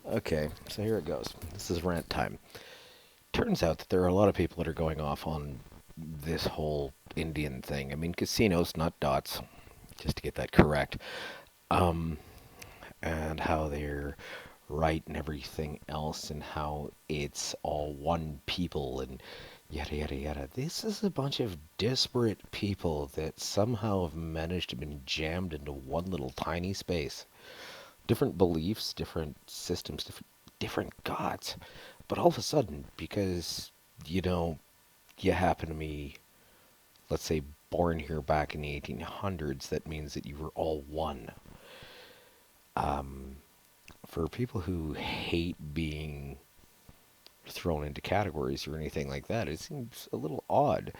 Okay, so here it goes. This is rant time. Turns out that there are a lot of people that are going off on this whole Indian thing. I mean, casinos, not dots, just to get that correct. Um, and how they're right and everything else, and how it's all one people and yada yada yada. This is a bunch of disparate people that somehow have managed to be jammed into one little tiny space. Different beliefs, different systems, different gods. But all of a sudden, because you know you happen to be, let's say, born here back in the 1800s, that means that you were all one. Um, for people who hate being thrown into categories or anything like that, it seems a little odd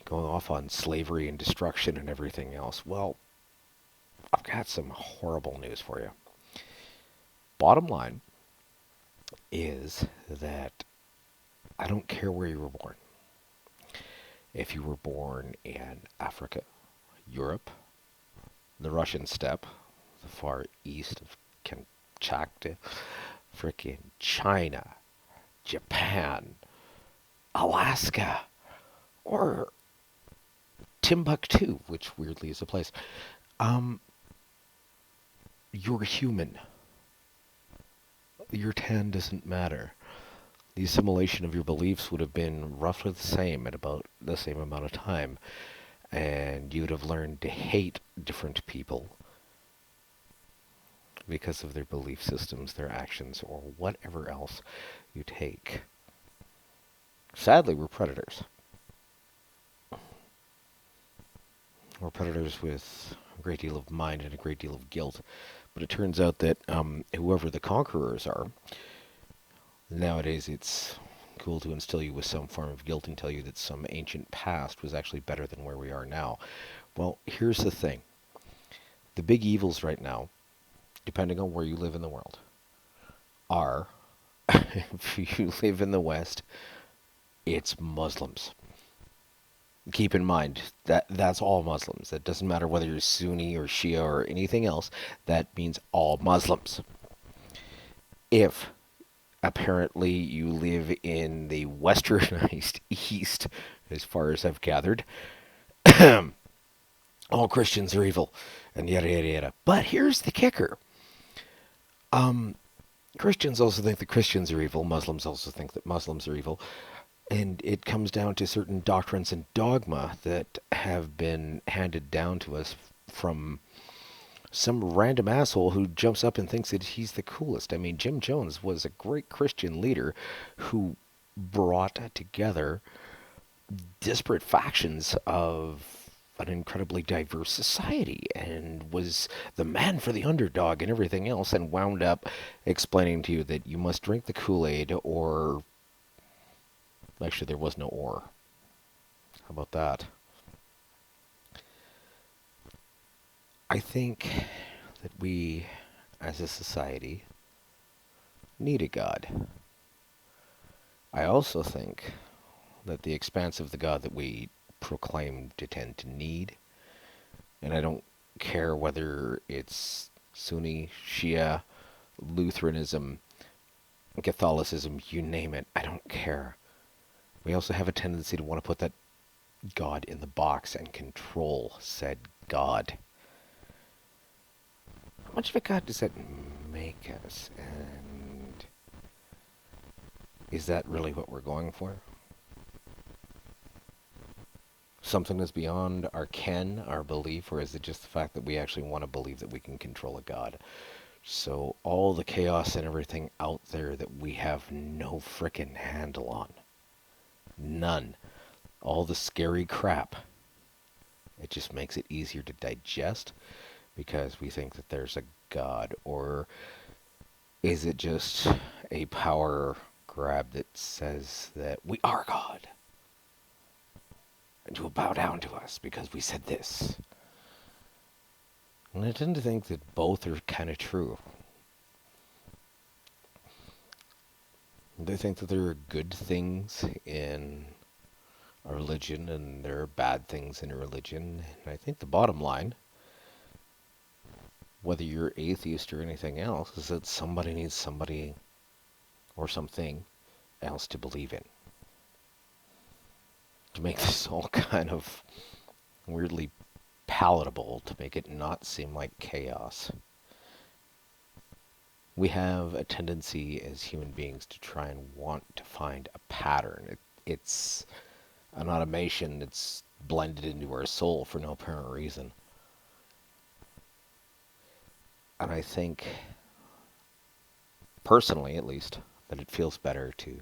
going off on slavery and destruction and everything else. Well, I've got some horrible news for you. Bottom line is that I don't care where you were born. If you were born in Africa, Europe, the Russian steppe, the far east of Kamchatka, frickin' China, Japan, Alaska, or Timbuktu, which weirdly is a place. Um, you're human. Your tan doesn't matter. The assimilation of your beliefs would have been roughly the same at about the same amount of time, and you would have learned to hate different people because of their belief systems, their actions, or whatever else you take. Sadly, we're predators. We're predators with a great deal of mind and a great deal of guilt. But it turns out that whoever the conquerors are, nowadays it's cool to instill you with some form of guilt and tell you that some ancient past was actually better than where we are now. Well, here's the thing. The big evils right now, depending on where you live in the world, are, if you live in the West, it's Muslims. Keep in mind that that's all Muslims. That doesn't matter whether you're Sunni or Shia or anything else. That means all Muslims. If apparently you live in the westernized East, as far as I've gathered, all Christians are evil, and yada yada yada. But here's the kicker: um, Christians also think that Christians are evil. Muslims also think that Muslims are evil. And it comes down to certain doctrines and dogma that have been handed down to us from some random asshole who jumps up and thinks that he's the coolest. I mean, Jim Jones was a great Christian leader who brought together disparate factions of an incredibly diverse society and was the man for the underdog and everything else, and wound up explaining to you that you must drink the Kool-Aid or actually there was no or. How about that? I think that we, as a society, need a God. I also think that the expanse of the God that we proclaim to tend to need, and I don't care whether it's Sunni, Shia, Lutheranism, Catholicism, you name it, I don't care. We also have a tendency to want to put that God in the box and control said God. How much of a God does that make us? And is that really what we're going for? Something that's beyond our ken, our belief, or is it just the fact that we actually want to believe that we can control a God? So all the chaos and everything out there that we have no frickin' handle on. None. All the scary crap. It just makes it easier to digest because we think that there's a God. Or is it just a power grab that says that we are God? And you will bow down to us because we said this. And I tend to think that both are kind of true. They think that there are good things in a religion and there are bad things in a religion. And I think the bottom line whether you're atheist or anything else, is that somebody needs somebody or something else to believe in. To make this all kind of weirdly palatable, to make it not seem like chaos. We have a tendency as human beings to try and want to find a pattern. It's an automation that's blended into our soul for no apparent reason. And I think, personally at least, that it feels better to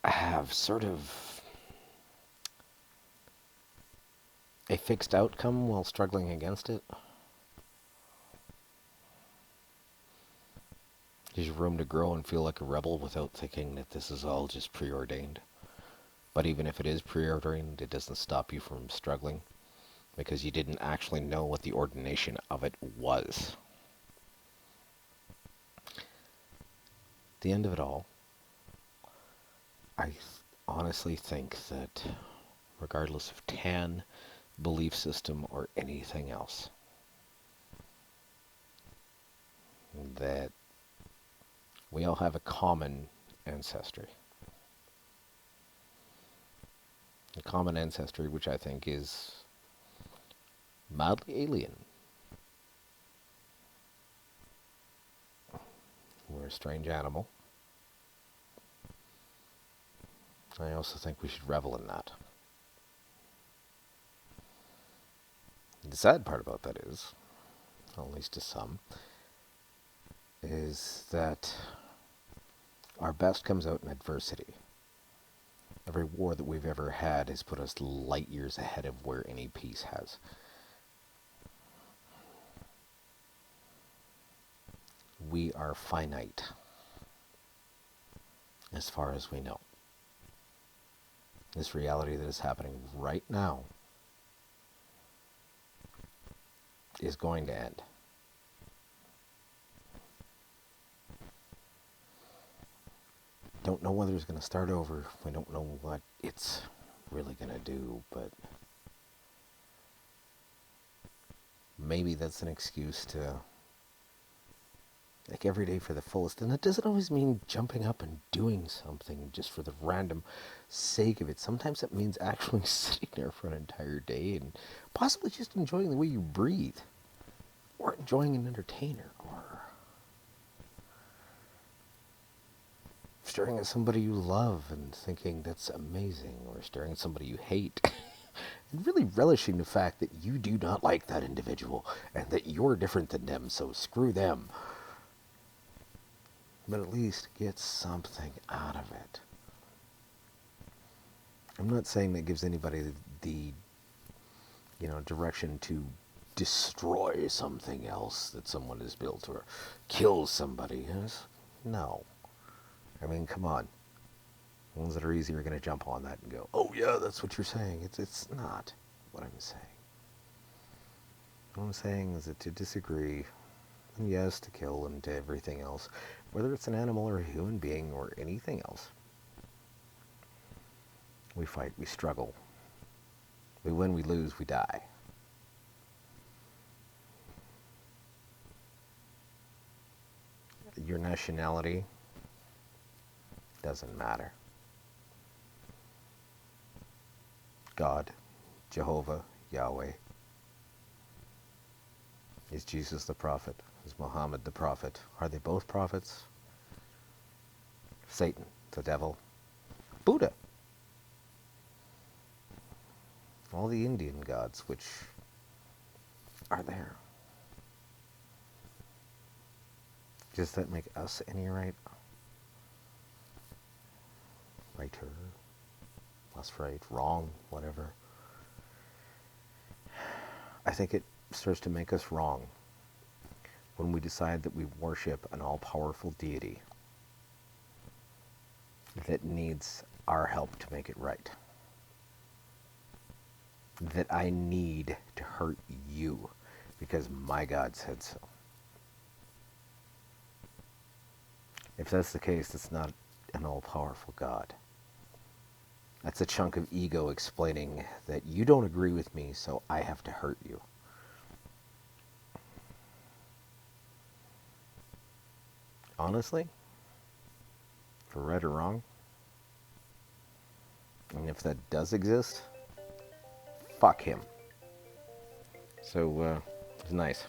have sort of a fixed outcome while struggling against it. There's room to grow and feel like a rebel without thinking that this is all just preordained. But even if it is preordained, it doesn't stop you from struggling because you didn't actually know what the ordination of it was. At the end of it all, I honestly think that regardless of tan, belief system, or anything else, that we all have a common ancestry. A common ancestry which I think is mildly alien. We're a strange animal. I also think we should revel in that. The sad part about that is, at least to some, is that our best comes out in adversity. Every war that we've ever had has put us light years ahead of where any peace has. We are finite, as far as we know. This reality that is happening right now is going to end. Don't know whether it's going to start over. We don't know what it's really going to do, but maybe that's an excuse to like every day for the fullest. And that doesn't always mean jumping up and doing something just for the random sake of it. Sometimes it means actually sitting there for an entire day and possibly just enjoying the way you breathe, or enjoying an entertainer, or staring at somebody you love and thinking that's amazing, or staring at somebody you hate and really relishing the fact that you do not like that individual and that you're different than them, so screw them. But at least get something out of it. I'm not saying that gives anybody the direction to destroy something else that someone has built or kill somebody. No. I mean, come on. The ones that are easy are going to jump on that and go, oh yeah, that's what you're saying. It's not what I'm saying. What I'm saying is that to disagree, and yes, to kill and to everything else, whether it's an animal or a human being or anything else, we fight, we struggle. We win, we lose, we die. Your nationality doesn't matter. God, Jehovah, Yahweh. Is Jesus the prophet? Is Muhammad the prophet? Are they both prophets? Satan, the devil, Buddha. All the Indian gods which are there. Does that make us any right? Righter, less right, wrong, whatever. I think it starts to make us wrong when we decide that we worship an all-powerful deity that needs our help to make it right. That I need to hurt you because my God said so. If that's the case, that's not an all-powerful God. That's a chunk of ego explaining that you don't agree with me, so I have to hurt you. honestly, for right or wrong, and if that does exist, fuck him. So, it's nice.